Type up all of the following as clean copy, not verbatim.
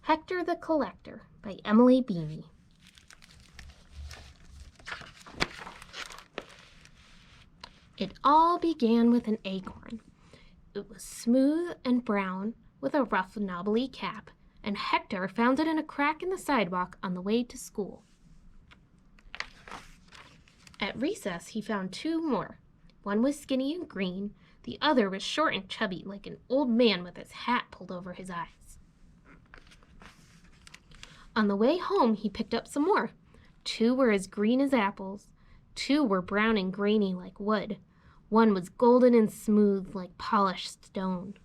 Hector the Collector by Emily Beanie. It all began with an acorn. It was smooth and brown with a rough, knobbly cap, and Hector found it in a crack in the sidewalk on the way to school. At recess, he found two more. One was skinny and green. The other was short and chubby, like an old man with his hat pulled over his eyes. On the way home, he picked up some more. Two were as green as apples. Two were brown and grainy like wood. One was golden and smooth like polished stone.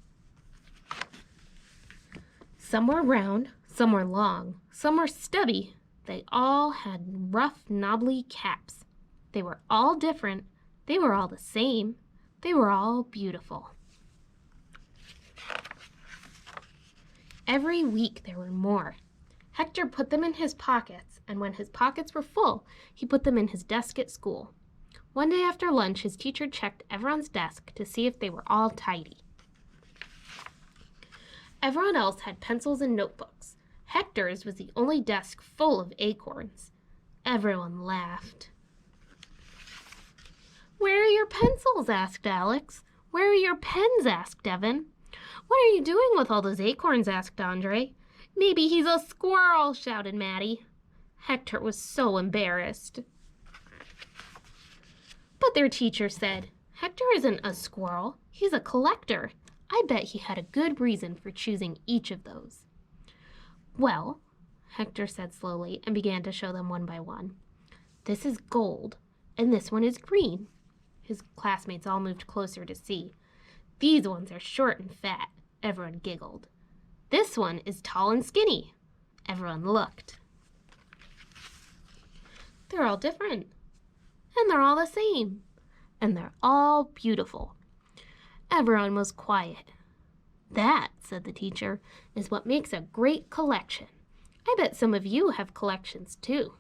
Some were round, some were long, some were stubby. They all had rough, knobbly caps. They were all different. They were all the same. They were all beautiful. Every week there were more. Hector put them in his pockets, and when his pockets were full, he put them in his desk at school. One day after lunch, his teacher checked everyone's desk to see if they were all tidy. Everyone else had pencils and notebooks. Hector's was the only desk full of acorns. Everyone laughed. "Where are your pencils?" asked Alex. "Where are your pens?" asked Evan. "What are you doing with all those acorns?" asked Andre. "Maybe he's a squirrel," shouted Maddie. Hector was so embarrassed. But their teacher said, "Hector isn't a squirrel. He's a collector. I bet he had a good reason for choosing each of those." "Well," Hector said slowly and began to show them one by one. "This is gold, and this one is green." His classmates all moved closer to see. "These ones are short and fat." Everyone giggled. "This one is tall and skinny." Everyone looked. "They're all different. And they're all the same. And they're all beautiful." Everyone was quiet. "That," said the teacher, "is what makes a great collection. I bet some of you have collections too."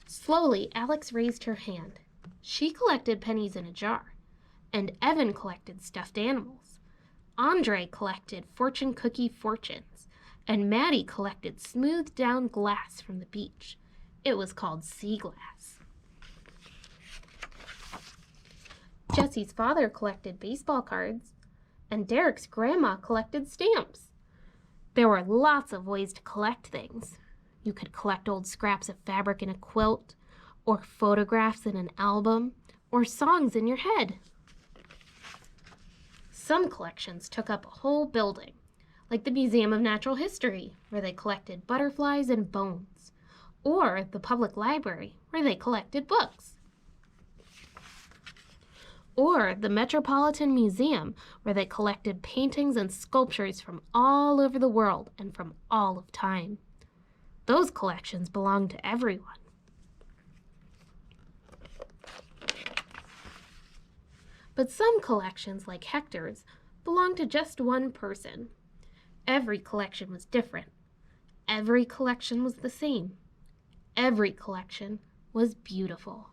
Slowly, Alex raised her hand. She collected pennies in a jar, and Evan collected stuffed animals. Andre collected fortune cookie fortunes, and Maddie collected smoothed down glass from the beach. It was called sea glass. Jesse's father collected baseball cards, and Derek's grandma collected stamps. There were lots of ways to collect things. You could collect old scraps of fabric in a quilt, or photographs in an album, or songs in your head. Some collections took up a whole building, like the Museum of Natural History, where they collected butterflies and bones, or the public library, where they collected books, or the Metropolitan Museum, where they collected paintings and sculptures from all over the world and from all of time. Those collections belonged to everyone. But some collections, like Hector's, belonged to just one person. Every collection was different. Every collection was the same. Every collection was beautiful.